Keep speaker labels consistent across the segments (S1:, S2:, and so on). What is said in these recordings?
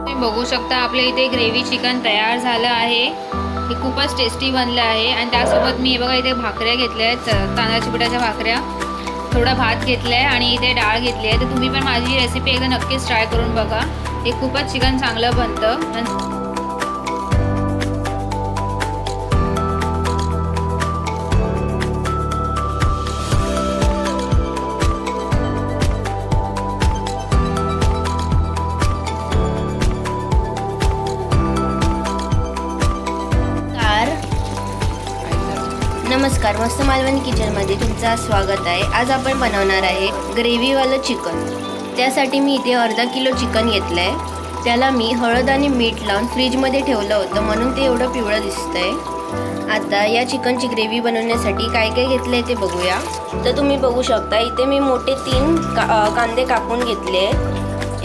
S1: तुम्ही बघू शकता आपल्या इथे ग्रेव्ही चिकन तयार झालं आहे। हे खूपच टेस्टी बनलं आहे आणि त्यासोबत मी हे बघा इथे भाकऱ्या घेतल्या आहेत, तांदळाच्या पिठाच्या भाकऱ्या, थोडा भात घेतला आहे आणि इथे डाळ घेतली आहे। तर तुम्ही पण माझी रेसिपी एकदा नक्कीच ट्राय करून बघा, हे खूपच चिकन चांगलं बनतं।
S2: नमस्कार, मस्त मालवणी किचनमध्ये तुमचं स्वागत आहे। आज आपण बनवणार आहे ग्रेव्हीवालं चिकन। त्यासाठी मी इथे अर्धा किलो चिकन घेतलं आहे। त्याला मी हळद आणि मीठ लावून फ्रीजमध्ये ठेवलं होतं, म्हणून ते एवढं पिवळं दिसतंय। आता या चिकनची ग्रेव्ही बनवण्यासाठी काय काय घेतलं आहे ते बघूया। तर तुम्ही बघू शकता इथे मी मोठे 3 कांदे कापून घेतले,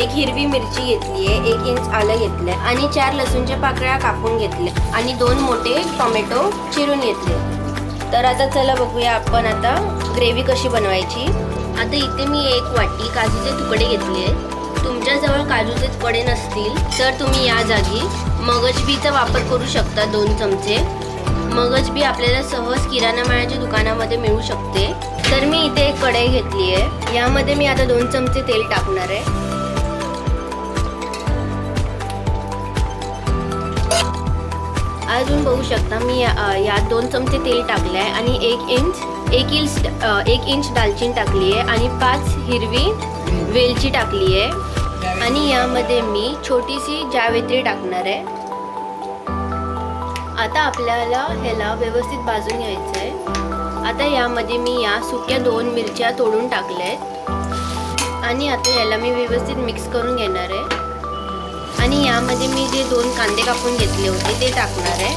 S2: एक हिरवी मिरची घेतली आहे, 1 इंच आलं घेतलं आहे आणि 4 लसूणच्या पाकळ्या कापून घेतल्या आणि 2 मोठे टोमॅटो चिरून घेतले। तर आता चला बघूया आपण आता ग्रेव्ही कशी बनवायची। आता इथे मी 1 वाटी काजूचे तुकडे घेतले आहेत। तुमच्याजवळ काजूचे तुकडे नसतील तर तुम्ही या जागी मगजबीचा वापर करू शकता। 2 चमचे मगजबी आपल्याला सहज किराणा मालाच्या दुकानामध्ये मिळू शकते। तर मी इथे एक कढई घेतली आहे, यामध्ये मी आता 2 चमचे तेल टाकणार आहे। अजून बघू शकता मी यात 2 चमचे तेल टाकले आहे आणि 1 इंच दालचिनी टाकली आहे आणि 5 हिरवी वेलची टाकली आहे आणि यामध्ये मी छोटीशी जावेत्री टाकणार आहे। आता आपल्याला ह्याला व्यवस्थित भाजून घ्यायचं आहे। आता यामध्ये मी या सुक्या 2 मिरच्या तोडून टाकल्या आहेत आणि आता याला मी व्यवस्थित मिक्स करून घेणार आहे आणि यामध्ये मी जे 2 कांदे कापून घेतले होते ते टाकणार आहे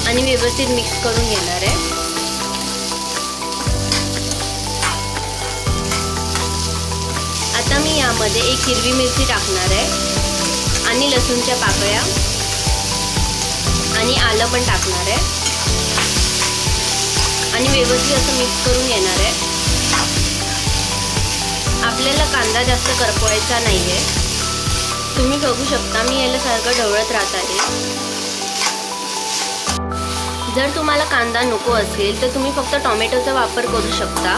S2: आणि व्यवस्थित मिक्स करून घेणार आहे। आता मी यामध्ये 1 हिरवी मिरची टाकणार आहे आणि लसूणच्या पाकळ्या आणि आलं पण टाकणार आहे आणि व्यवस्थित असं मिक्स करून घेणार आहे। आपल्याला कांदा जास्त करपवायचा नाहीये। तुम्ही बघू शकता मी याला सारखं ढवळत राहत आहे। जर तुम्हाला कांदा नको असेल तर तुम्ही फक्त टोमॅटोचा वापर करू शकता।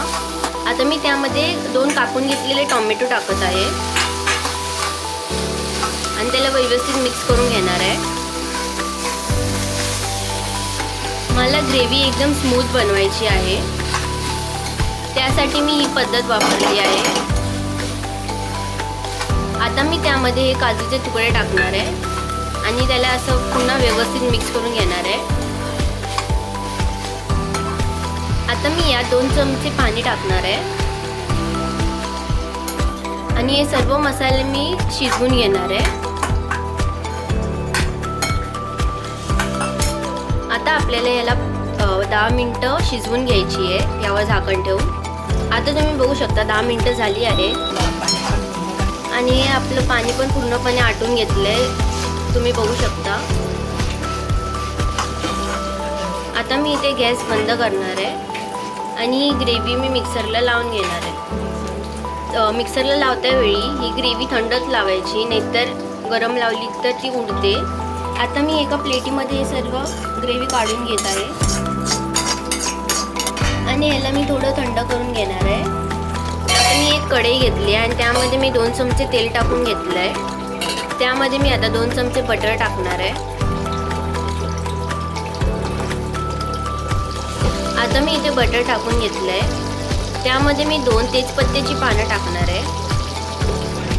S2: आता मी त्यामध्ये 2 कापून घेतलेले टोमॅटो टाकत आहे आणि त्याला व्यवस्थित मिक्स करून घेणार आहे। मला ग्रेव्ही एकदम स्मूथ बनवायची आहे, त्यासाठी मी ही पद्धत वापरली आहे। आता मी त्यामध्ये हे काजूचे तुकडे टाकणार आहे आणि त्याला असं पुन्हा व्यवस्थित मिक्स करून घेणार आहे। आता मी यात 2 चमचे पाणी टाकणार आहे आणि हे सर्व मसाले मी शिजवून घेणार आहे। आता आपल्याला याला 10 मिनिटं शिजवून घ्यायची आहे यावर झाकण ठेवून। आता तुम्ही बघू शकता 10 मिनिटं झाली आहे आणि आपलं पाणी पण पूर्णपणे आटून घेतलंय, तुम्ही बघू शकता। आता मी इथे गॅस बंद करणार आहे आणि ही ग्रेव्ही मी मिक्सरला लावून घेणार आहे। मिक्सरला लावत्यावेळी ही ग्रेव्ही थंडच लावायची, नाहीतर गरम लावली तर ती उडते। आता मी एका प्लेटीमध्ये हे सर्व ग्रेव्ही काढून घेत आहे आणि याला मी थोडं थंड करून घेणार आहे। आता मी एक कढई घेतली आणि त्यामध्ये मी 2 चमचे तेल टाकून घेतलं आहे। त्यामध्ये मी आता 2 चमचे बटर टाकणार आहे। आता मी इथे बटर टाकून घेतलं आहे, त्यामध्ये मी 2 तेजपत्त्याची पानं टाकणार आहे।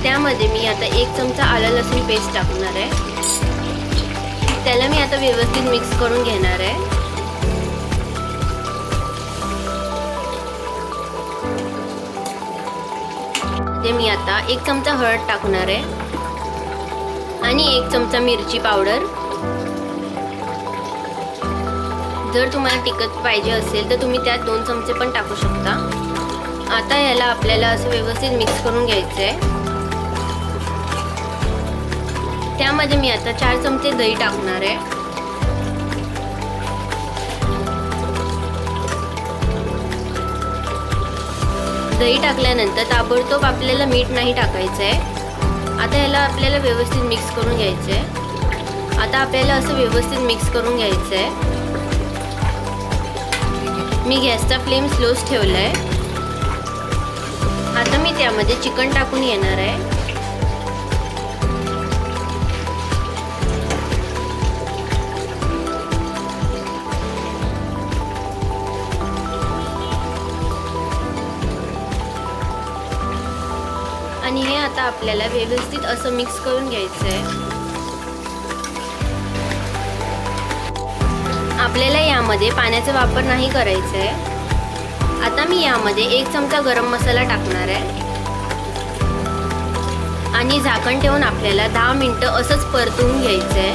S2: त्यामध्ये मी आता 1 चमचा आलं लसूण पेस्ट टाकणार आहे। त्याला मी आता व्यवस्थित मिक्स करून घेणार आहे। ते मी आता 1 चमचा हळद टाकणार आहे आणि 1 चमचा मिरची पावडर। जर तुम्हाला तिखट पाहिजे असेल तर तुम्ही त्यात 2 चमचे पण टाकू शकता। आता याला आपल्याला असं व्यवस्थित मिक्स करून घ्यायचं आहे। त्यामध्ये मी आता 4 चमचे दही टाकणार आहे दही टाकल्यानंतर ताबडतोब आपल्याला मीठ नाही टाकायचं आहे. आता याला आपल्याला व्यवस्थित मिक्स करून घ्यायचं आहे. आता आपल्याला असं व्यवस्थित मिक्स करून घ्यायचं आहे. मी गॅसचा फ्लेम स्लोच ठेवला आहे. आता मी त्यामध्ये चिकन टाकून येणार आहे. आणि हे आता आपल्याला व्यवस्थित असं मिक्स करून घ्यायचं आहे. आपल्याला यामध्ये पाण्याचा वापर नाही करायचा आहे. आता मी यामध्ये 1 चमचा गरम मसाला टाकणार आहे आणि झाकण ठेवून आपल्याला 10 मिनिटं असंच परतवून घ्यायचं आहे.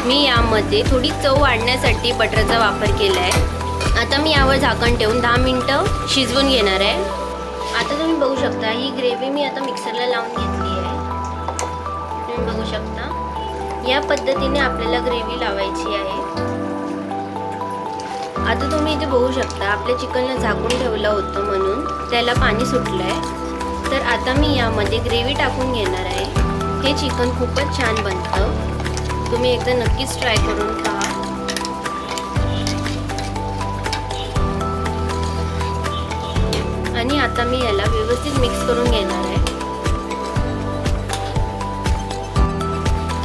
S2: मी यामध्ये थोडी चव वाढण्यासाठी बटरचा वापर केला आहे. आता मी यावर झाकण ठेवून 10 मिनिटं शिजवून घेणार आहे. आता तुम्ही बघू शकता ही ग्रेव्ही मी आता मिक्सरला लावून घेतली आहे. तुम्ही बघू शकता या पद्धतीने आपल्याला ग्रेव्ही लावायची आहे. आता तुम्ही इथे बघू शकता आपल्या चिकनला झाकून ठेवलं होतं म्हणून त्याला पाणी सुटलं आहे. तर आता मी यामध्ये ग्रेव्ही टाकून घेणार आहे. हे चिकन खूपच छान बनतं. तुम्ही एकदा नक्कीच ट्राय करून पहा. आणि आता मी याला व्यवस्थित मिक्स करून घेणार आहे.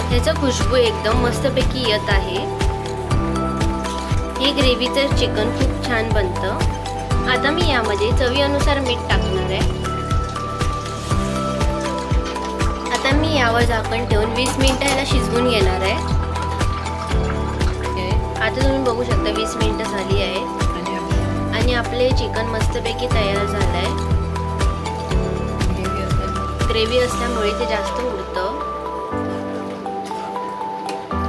S2: त्याचा खुशबू एकदम मस्तपैकी येत आहे. हे ग्रेव्हीचं चिकन खूप छान बनतं. आता मी यामध्ये चवीनुसार मीठ टाकणार आहे. आता मी यावर झाकण ठेवून 20 मिनिटं याला शिजवून घेणार आहे. आता तुम्ही बघू शकता 20 मिनिटं झाली आहेत आणि आपले चिकन मस्तपैकी तयार झालं आहे. ग्रेव्ही असल्यामुळे ते जास्त उडतं.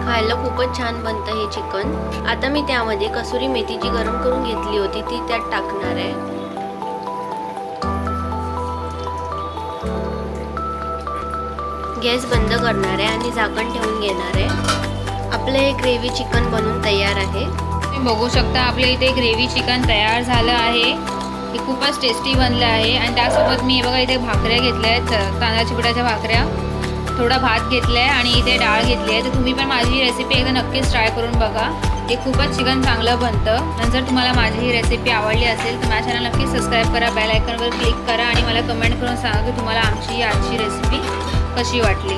S2: खायला खूपच छान बनतं हे चिकन. आता मी त्यामध्ये कसुरी मेथी जी गरम करून घेतली होती ती त्यात टाकणार आहे. गॅस बंद करणार आहे आणि झाकण ठेवून घेणार आहे. आपलं हे ग्रेव्ही चिकन बनून तयार आहे.
S1: तुम्ही बघू शकता आपल्या इथे ग्रेव्ही चिकन तयार झालं आहे. हे खूपच टेस्टी बनलं आहे. आणि त्यासोबत मी बघा इथे भाकऱ्या घेतल्या आहेत, तांदळाच्या पिठाच्या भाकऱ्या, थोडा भात घेतला आहे आणि इथे डाळ घेतली आहे. तर तुम्ही पण माझी रेसिपी एकदा नक्कीच ट्राय करून बघा. हे खूपच चिकन चांगलं बनतं. आणि जर तुम्हाला माझी ही रेसिपी आवडली असेल तर माझ्या चॅनल नक्कीच सबस्क्राईब करा, बेल आयकॉनवर क्लिक करा आणि मला कमेंट करून सांगा की तुम्हाला आमची आजची रेसिपी कशी वाटली.